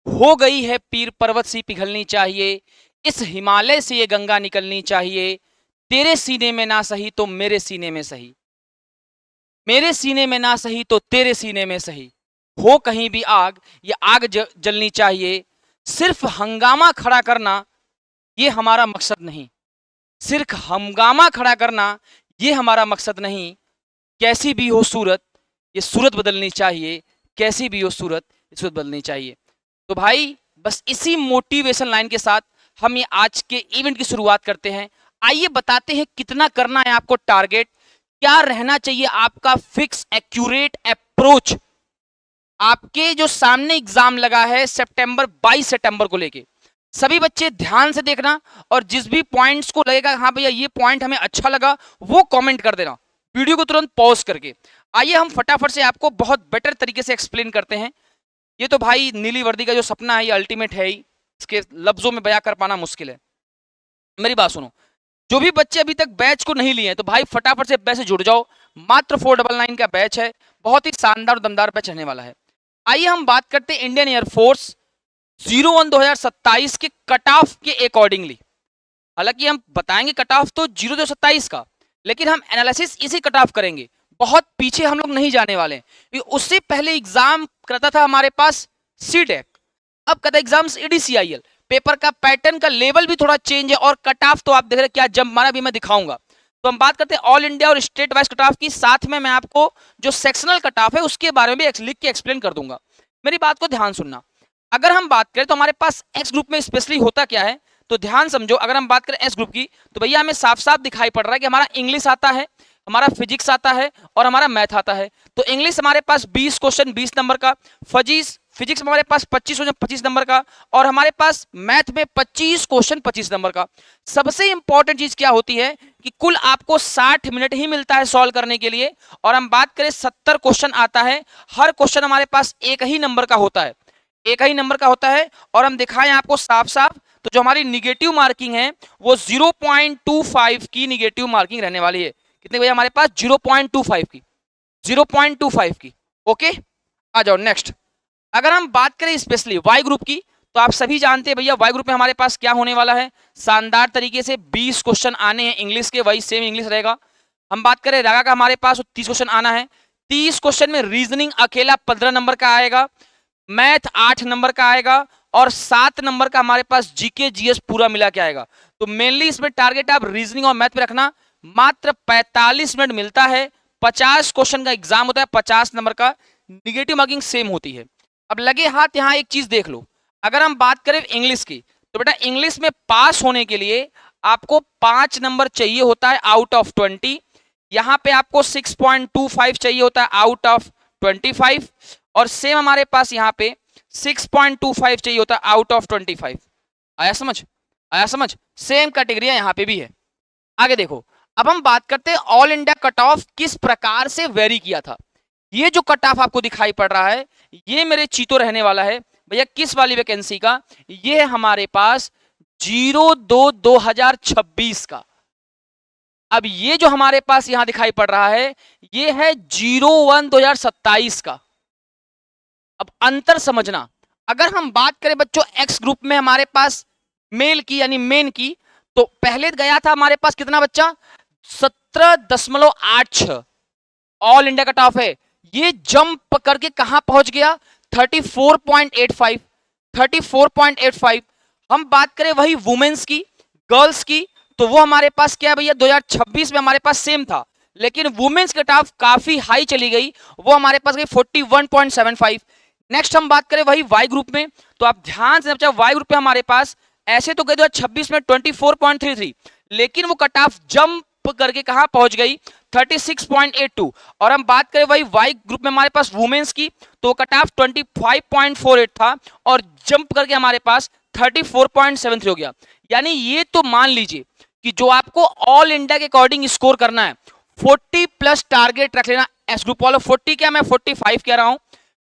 हो गई है पीर पर्वत सी पिघलनी चाहिए, इस हिमालय से ये गंगा निकलनी चाहिए, तेरे सीने में ना सही तो मेरे सीने में सही, मेरे सीने में ना सही तो तेरे सीने में सही, हो कहीं भी आग ये आग जलनी चाहिए, सिर्फ हंगामा खड़ा करना ये हमारा मकसद नहीं, सिर्फ हंगामा खड़ा करना ये हमारा मकसद नहीं, कैसी भी हो सूरत ये सूरत बदलनी चाहिए, कैसी भी हो सूरत ये सूरत बदलनी चाहिए। तो भाई बस इसी मोटिवेशन लाइन के साथ हम ये आज के इवेंट की शुरुआत करते हैं। आइए बताते हैं कितना करना है आपको टारगेट, क्या रहना चाहिए आपका फिक्स एक्यूरेट अप्रोच आपके जो सामने एग्जाम लगा है सितंबर 22 सितंबर को लेके। सभी बच्चे ध्यान से देखना और जिस भी पॉइंट्स को लगेगा हाँ भैया ये पॉइंट हमें अच्छा लगा वो कमेंट कर देना वीडियो को तुरंत पॉज करके। आइए हम फटाफट से आपको बहुत बेटर तरीके से एक्सप्लेन करते हैं। ये तो भाई नीली वर्दी का जो सपना है ये अल्टीमेट है ही, इसके लफ्जों में बयां कर पाना मुश्किल है। मेरी बात सुनो, जो भी बच्चे अभी तक बैच को नहीं लिए हैं तो भाई फटाफट से बैच से जुड़ जाओ। मात्र 499 का बैच है, बहुत ही शानदार और दमदार बैच रहने वाला है। आइए हम बात करते हैं इंडियन एयरफोर्स 01 2027 के कट ऑफ के अकॉर्डिंगली। हालांकि हम बताएंगे कट ऑफ तो 0-27 का, लेकिन हम एनालिसिस इसी कट ऑफ करेंगे, बहुत पीछे हम लोग नहीं जाने वाले। उससे पहले एग्जाम करता था हमारे पास सीटेक, अब करता एग्जाम ईडीसीआईएल। पेपर का पैटर्न का लेवल भी थोड़ा चेंज है और कट ऑफ तो आप देख रहे हैं क्या जंप मारा भी मैं दिखाऊंगा। तो हम बात करते हैं ऑल इंडिया और स्टेट वाइज कट ऑफ की, साथ में मैं आपको जो सेक्शनल कट ऑफ है उसके बारे में भी लिख के एक्सप्लेन कर दूंगा। मेरी बात को ध्यान सुनना। अगर हम बात करें तो हमारे पास एक्स ग्रुप में स्पेशली होता क्या है तो ध्यान समझो। अगर हम बात करें एस ग्रुप की तो भैया हमें साफ साफ दिखाई पड़ रहा है कि हमारा इंग्लिश आता है, हमारा फिजिक्स आता है और हमारा मैथ आता है। तो इंग्लिश हमारे पास 20 क्वेश्चन 20 नंबर का, फिजिक्स में हमारे पास 25 क्वेश्चन 25 नंबर का और हमारे पास मैथ में 25 क्वेश्चन 25 नंबर का। सबसे इंपॉर्टेंट चीज क्या होती है कि कुल आपको 60 मिनट ही मिलता है सॉल्व करने के लिए। और हम बात करें 70 क्वेश्चन आता है, हर क्वेश्चन हमारे पास एक ही नंबर का होता है, एक ही नंबर का होता है। और हम दिखाएं आपको साफ साफ तो जो हमारी निगेटिव मार्किंग है वो 0.25 की निगेटिव मार्किंग रहने वाली है। कितने भैया हमारे पास 0.25 की, 0.25 की। ओके आ जाओ नेक्स्ट। अगर हम बात करें स्पेशली वाई ग्रुप की तो आप सभी जानते हैं भैया वाई ग्रुप में हमारे पास क्या होने वाला है, शानदार तरीके से 20 क्वेश्चन आने हैं इंग्लिश के, वही सेम इंग्लिश रहेगा। हम बात करें रागा का हमारे पास 30 क्वेश्चन आना है, 30 क्वेश्चन में रीजनिंग अकेला 15 नंबर का आएगा, मैथ 8 नंबर का आएगा और 7 नंबर का हमारे पास जीके जीएस पूरा मिला के आएगा। तो मेनली इसमें टारगेट आप रीजनिंग और मैथ पे रखना। मात्र 45 मिनट मिलता है, 50 क्वेश्चन का एग्जाम होता है, 50 नंबर का, निगेटिव मार्किंग सेम होती है। अब लगे हाथ यहां एक चीज देख लो, अगर हम बात करें इंग्लिश की तो बेटा इंग्लिश में पास होने के लिए आपको 5 नंबर चाहिए होता है आउट ऑफ 20, यहां पे आपको 6.25 चाहिए होता है आउट ऑफ 25 और सेम हमारे पास यहाँ पे 6.25 चाहिए होता है आउट ऑफ 25। आया समझ, आया समझ, सेम कैटेगरी यहाँ पे भी है। आगे देखो, अब हम बात करते हैं ऑल इंडिया कट ऑफ किस प्रकार से वेरी किया था। ये जो कट ऑफ आपको दिखाई पड़ रहा है ये मेरे चीतो रहने वाला है भैया किस वाली वैकेंसी का, ये हमारे पास 02/2026 का। अब ये जो हमारे पास यहां दिखाई पड़ रहा है ये है 01/2027 का। अब अंतर समझना, अगर हम बात करें बच्चों एक्स ग्रुप में हमारे पास मेल की यानी मेन की तो पहले गया था हमारे पास कितना बच्चा 17.86 ऑल इंडिया कट ऑफ है, ये जंप करके कहां पहुंच गया 34.85, 34.85। हम बात करें वही वुमेन्स की गर्ल्स की तो वो हमारे पास क्या है भैया 2026 में हमारे पास सेम था, लेकिन वुमेन्स कट ऑफ काफी हाई चली गई, वो हमारे पास गई 41.75। नेक्स्ट हम बात करें वही वाई ग्रुप में तो आप ध्यान से बच्चा वाई ग्रुप पे हमारे पास ऐसे तो गए 2026 में 24.33, लेकिन वो कट ऑफ जंप करके कहां पहुंच गई 36.82। और हम बात करें वही वाई ग्रुप में हमारे पास वुमेन्स की तो कट ऑफ 25.48 था और जंप करके हमारे पास 34.73 हो गया। यानी ये तो मान लीजिए कि जो आपको ऑल इंडिया के अकॉर्डिंग स्कोर करना है 40 प्लस टारगेट रख लेना। एस ग्रुप वालों 40 क्या मैं 45 कह रहा हूं,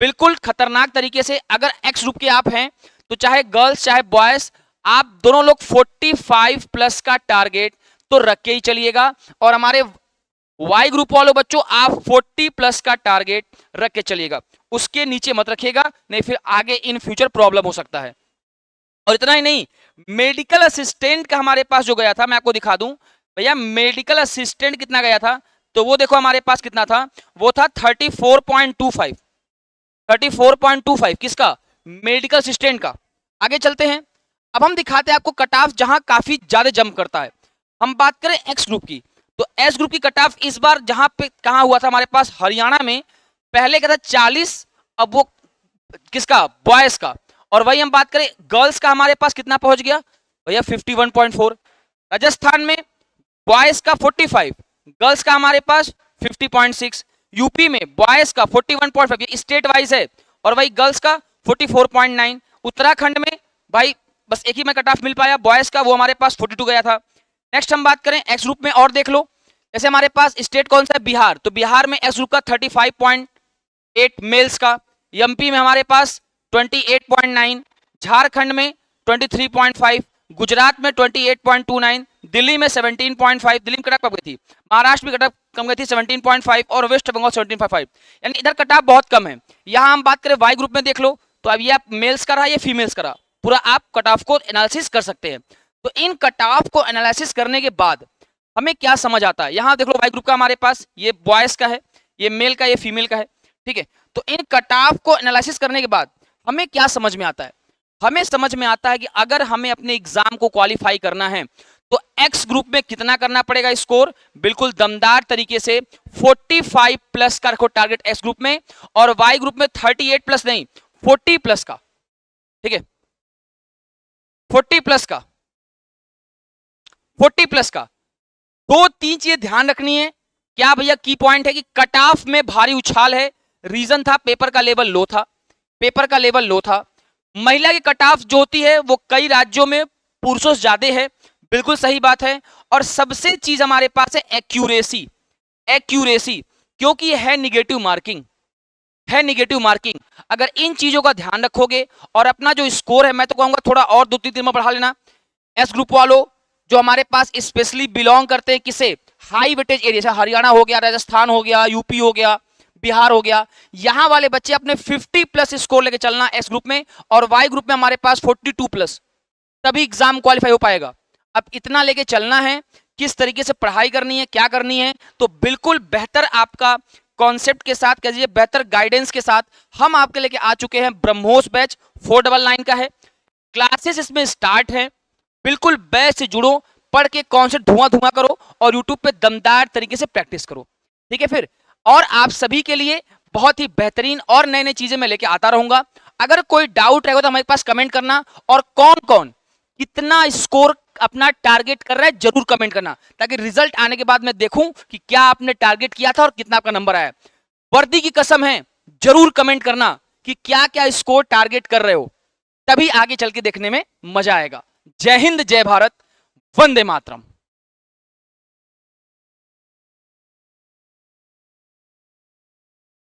बिल्कुल खतरनाक तरीके से। अगर एक्स ग्रुप के आप हैं तो चाहे गर्ल्स चाहे बॉयज आप दोनों लोग 45 प्लस का टारगेट तो रख के ही चलिएगा। और हमारे वाई ग्रुप वालों बच्चों आप 40 प्लस का टारगेट रख के चलिएगा, उसके नीचे मत रखिएगा, नहीं फिर आगे इन फ्यूचर प्रॉब्लम हो सकता है। और इतना ही नहीं, मेडिकल असिस्टेंट का हमारे पास जो गया था, मैं आपको दिखा दूं भैया, मेडिकल असिस्टेंट कितना गया था, तो वो देखो हमारे पास कितना था, वो था 34.25, 34.25 किसका, मेडिकल असिस्टेंट का। आगे चलते हैं, अब हम दिखाते हैं आपको कट ऑफ जहां काफी ज्यादा जंप करता है। हम बात करें एक्स ग्रुप की, तो एक्स ग्रुप की कट ऑफ इस बार जहां पे कहां हुआ था हमारे पास, हरियाणा में। पहले क्या था 40, अब वो किसका, बॉयज का। और वही हम बात करें गर्ल्स का, हमारे पास कितना पहुंच गया भैया 51.4। राजस्थान में बॉयज का 45, गर्ल्स का हमारे पास 50.6। यूपी में बॉयज का 41.5, ये स्टेट वाइज है, और वही गर्ल्स का 44.9। उत्तराखंड में भाई बस एक ही में कट ऑफ मिल पाया बॉयज का, वो हमारे पास 42 गया था। नेक्स्ट हम बात करें एक्स ग्रुप में, और देख लो, जैसे हमारे पास स्टेट कौन सा है, बिहार, तो बिहार में एक्स ग्रुप का 35.8 मेल्स का। एमपी में हमारे पास 28.9, झारखंड में 23.5, गुजरात में 28.29, दिल्ली में 17.5, दिल्ली में कट ऑफ कम गई थी, महाराष्ट्र में कट ऑफ कम गई थी 17.5, और वेस्ट बंगाल 17.5, यानी इधर कट ऑफ बहुत कम है। यहां हम बात करें वाई ग्रुप में, देख लो, तो अब ये आप मेल्स का रहा, ये फीमेल्स का रहा, पूरा आप कट ऑफ को एनालिसिस कर सकते हैं। तो इन कट ऑफ को एनालिसिस करने के बाद हमें क्या समझ आता है, यहां देख लो वाई ग्रुप का हमारे पास ये बॉयज का है, ये मेल का, ये फीमेल का है, ठीक है। तो इन कट ऑफ को एनालिसिस करने के बाद हमें क्या समझ में आता है, हमें समझ में आता है कि अगर हमें अपने एग्जाम को क्वालिफाई करना है तो एक्स ग्रुप में कितना करना पड़ेगा स्कोर, बिल्कुल दमदार तरीके से 45 प्लस का रखो टारगेट एक्स ग्रुप में, और वाई ग्रुप में 38 प्लस नहीं 40 प्लस का, ठीक है, 40 प्लस का, 40 प्लस का। दो तीन चीजें ध्यान रखनी है, क्या भैया की पॉइंट है कि कट ऑफ में भारी उछाल है, रीजन था पेपर का लेवल लो था, पेपर का लेवल लो था। महिला की कट ऑफ जो होती है वो कई राज्यों में पुरुषों से ज्यादा है, बिल्कुल सही बात है। और सबसे चीज हमारे पास है एक्यूरेसी, एक्यूरेसी, क्योंकि है निगेटिव मार्किंग, है निगेटिव मार्किंग। अगर इन चीजों का ध्यान रखोगे और अपना जो स्कोर है, मैं तो कहूंगा थोड़ा और 2-3 दिन में बढ़ा लेना। एस ग्रुप वालों जो हमारे पास स्पेशली बिलोंग करते हैं किसे, हाई वेटेज एरिया, जैसे हरियाणा हो गया, राजस्थान हो गया, यूपी हो गया, बिहार हो गया, यहां वाले बच्चे अपने 50 प्लस स्कोर लेके चलना एस ग्रुप में, और वाई ग्रुप में हमारे पास 42 प्लस, तभी एग्जाम क्वालिफाई हो पाएगा। अब इतना लेके चलना है, किस तरीके से पढ़ाई करनी है, क्या करनी है, तो बिल्कुल बेहतर आपका कॉन्सेप्ट के साथ, कह दीजिए बेहतर गाइडेंस के साथ हम आपके लेके आ चुके हैं। ब्रह्मोस बैच 499 का है, क्लासेस इसमें स्टार्ट है, बिल्कुल बैच से जुड़ो, पढ़ के कॉन्सेप्ट धुआं धुआं करो, और यूट्यूब पे दमदार तरीके से प्रैक्टिस करो, ठीक है। फिर और आप सभी के लिए बहुत ही बेहतरीन और नए नए चीजें मैं लेके आता रहूंगा। अगर कोई डाउट रहेगा तो हमारे पास कमेंट करना, और कौन कौन कितना स्कोर अपना टारगेट कर रहा है जरूर कमेंट करना, ताकि रिजल्ट आने के बाद मैं देखूं कि क्या आपने टारगेट किया था और कितना आपका नंबर आया। वर्दी की कसम है, जरूर कमेंट करना कि क्या क्या स्कोर टारगेट कर रहे हो, तभी आगे चल के देखने में मजा आएगा। जय हिंद, जय भारत, वंदे मातरम।